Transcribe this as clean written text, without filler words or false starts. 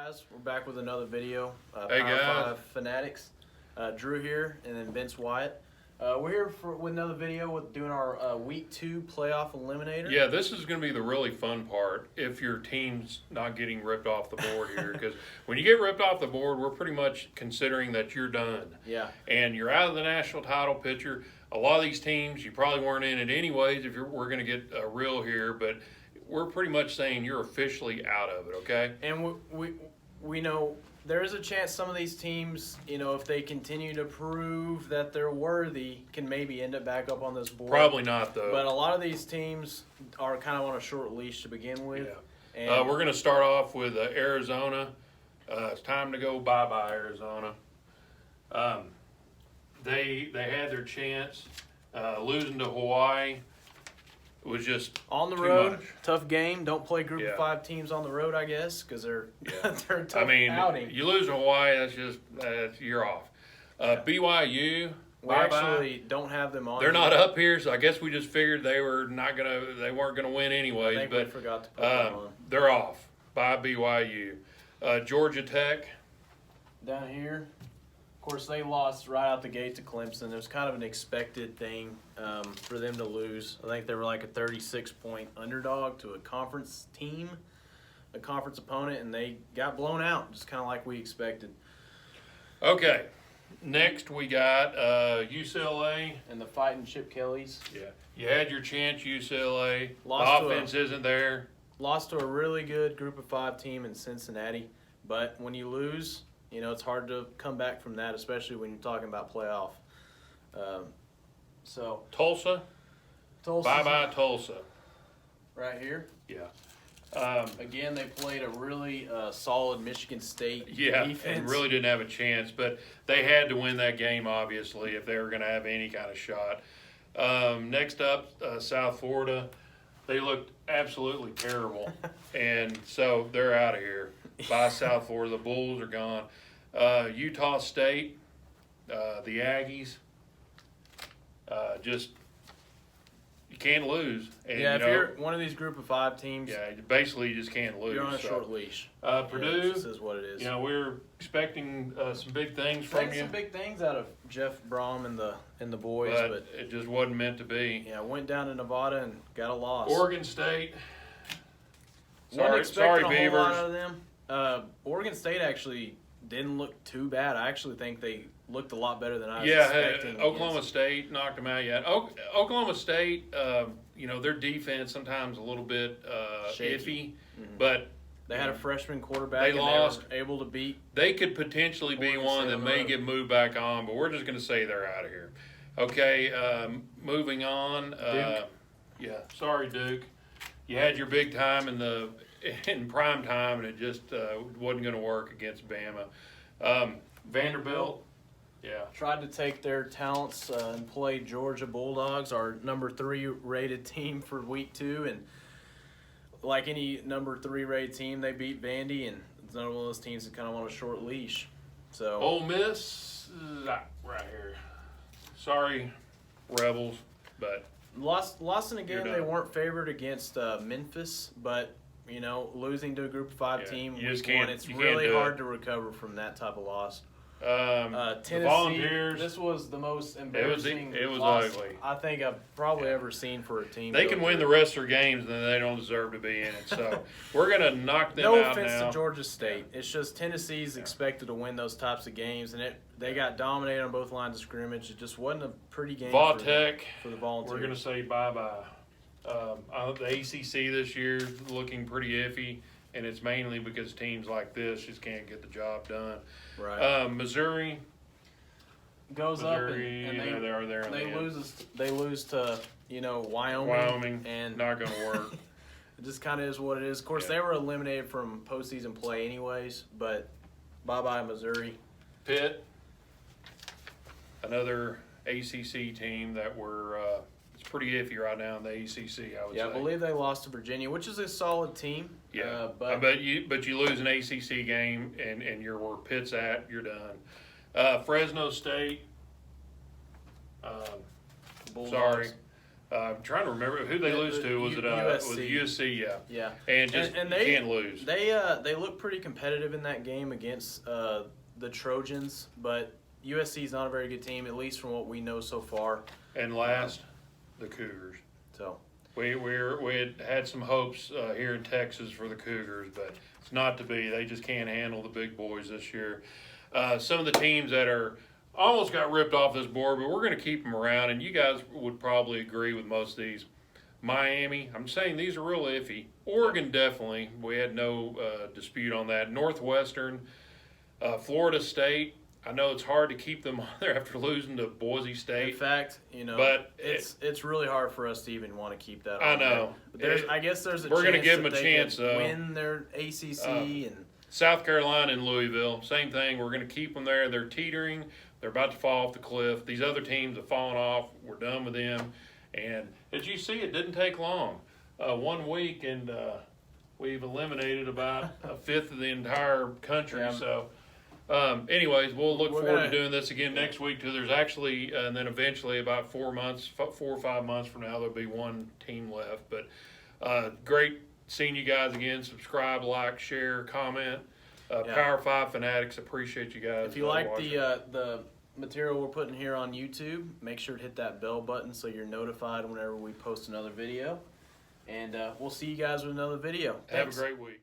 guys, we're back with another video. Hey, Power guys. 5 Fanatics. Drew here, and then Vince Wyatt. We're here with another video with doing our Week 2 Playoff Eliminator. Yeah, this is going to be the really fun part if your team's not getting ripped off the board here. Because when you get ripped off the board, we're pretty much considering that you're done. Yeah. And you're out of the national title picture. A lot of these teams, you probably weren't in it anyways if we're going to get real here. But we're pretty much saying you're officially out of it, okay? And we know there is a chance some of these teams, you know, if they continue to prove that they're worthy, can maybe end up back up on this board. Probably not, though. But a lot of these teams are kind of on a short leash to begin with. Yeah. And we're going to start off with Arizona. It's time to go bye-bye, Arizona. They had their chance. Losing to Hawaii was just on the too road, much. tough game. Don't play Group Yeah. of 5 teams on the road, I guess, because they're they're a tough I mean, outing. you lose to Hawaii, that's you're off. BYU, We bye-bye. actually don't have them on. They're here. not up here, so I guess we just figured they weren't gonna win I anyways. think But we forgot to put them on. they're off. Bye BYU. Georgia Tech. Down here, of course, they lost right out the gate to Clemson. It was kind of an expected thing for them to lose. I think they were like a 36-point underdog to a conference team, a conference opponent, and they got blown out, just kind of like we expected. Okay. Next we got UCLA. And the fighting Chip Kellys Yeah. You had your chance, UCLA. Lost to The offense isn't there. lost to a really good Group of 5 team in Cincinnati. But when you lose, you know, it's hard to come back from that, especially when you're talking about playoff. So Tulsa. Tulsa, Bye-bye Tulsa. right here. Yeah. Again, they played a really solid Michigan State Yeah, defense. and really didn't have a chance, but they had to win that game, obviously, if they were going to have any kind of shot. Next up, South Florida. They looked absolutely terrible, and so they're out of here. Bye, South Florida. The Bulls are gone. Utah State, the Aggies, just you can't lose. And, yeah, you if know, you're one of these Group of 5 teams, yeah, basically you just can't lose. you're on a so. short leash. Purdue, This is what it is. you know, we're expecting some big things from Expect you, some big things out of Jeff Brom and the boys, but but it just wasn't meant to be. yeah, went down to Nevada and got a loss. Oregon State. Wasn't Sorry, expecting a whole lot Beavers. out of them. Oregon State actually didn't look too bad. I actually think they looked a lot better than I was Yeah, expecting. Oklahoma State knocked them out yet. Oklahoma State, you know, their defense sometimes a little bit Shaky. iffy, but They had a freshman quarterback. They and lost. They were able to beat. they could potentially be Oregon one State that on the may road. get moved back on, but we're just going to say they're out of here. Okay, moving on. Duke. Yeah, sorry, Duke. You had your big time in prime time, and it just wasn't going to work against Bama. Vanderbilt. Yeah. Tried to take their talents and play Georgia Bulldogs, our number 3 rated team for Week 2, and like any number 3 rated team, they beat Vandy, and it's another one of those teams that kind of on a short leash. So Ole Miss, right here. Sorry, Rebels, but lost in a game. You're They done. weren't favored against Memphis, but you know, losing to a Group of 5 Yeah, team you just Week 1, can't- it's you can't really do hard it. to recover from that type of loss. the Tennessee, Volunteers, this was the most embarrassing it was loss ugly. I think I've probably ever seen for a team. they go can win the through. rest of their games, and then they don't deserve to be in it. So we're going to knock them No out offense now. to Georgia State. It's just Tennessee's expected to win those types of games, and they got dominated on both lines of scrimmage. It just wasn't a pretty game Vautech, for the Volunteers. we're going to say bye-bye. The ACC this year looking pretty iffy, and it's mainly because teams like this just can't get the job done. right. Missouri, Goes Missouri, up and yeah, they are there. in the end. they lose to Wyoming. Wyoming, and not going to work. it just kind of is what it is. Of course, Yeah. they were eliminated from postseason play anyways. But bye Missouri. Pitt, another ACC team that it's pretty iffy right now in the ACC, I would Yeah, say. I believe they lost to Virginia, which is a solid team. Yeah, but you lose an ACC game and you're where Pitt's at, you're done. Fresno State, Bulldogs. sorry. I'm trying to remember who they lose to. Was it USC? Yeah. Yeah. And just and you they can't lose. They look pretty competitive in that game against the Trojans, but USC is not a very good team, at least from what we know so far. And last, the Cougars. So we had some hopes here in Texas for the Cougars, but it's not to be. They just can't handle the big boys this year. Some of the teams that are almost got ripped off this board, but we're going to keep them around, and you guys would probably agree with most of these. Miami, I'm saying these are real iffy. Oregon, definitely. We had no dispute on that. Northwestern, Florida State. I know it's hard to keep them on there after losing to Boise State. in fact, but it's really hard for us to even want to keep that on. I know. There. I guess there's a we're chance going to give them that a they chance, could though. win their ACC and South Carolina and Louisville, same thing. We're going to keep them there. They're teetering. They're about to fall off the cliff. These other teams have fallen off. We're done with them. And as you see, it didn't take long. 1 week, and we've eliminated about a fifth of the entire country. Yeah. So, anyways, we'll look We're forward gonna- to doing this again next week. Too. There's actually, and then eventually, about 4 or 5 months from now, there'll be one team left. But great seeing you guys again. Subscribe, like, share, comment. Power 5 Fanatics, appreciate you guys. if you like watching. the material we're putting here on YouTube, make sure to hit that bell button so you're notified whenever we post another video. And we'll see you guys with another video. Have Thanks. a great week.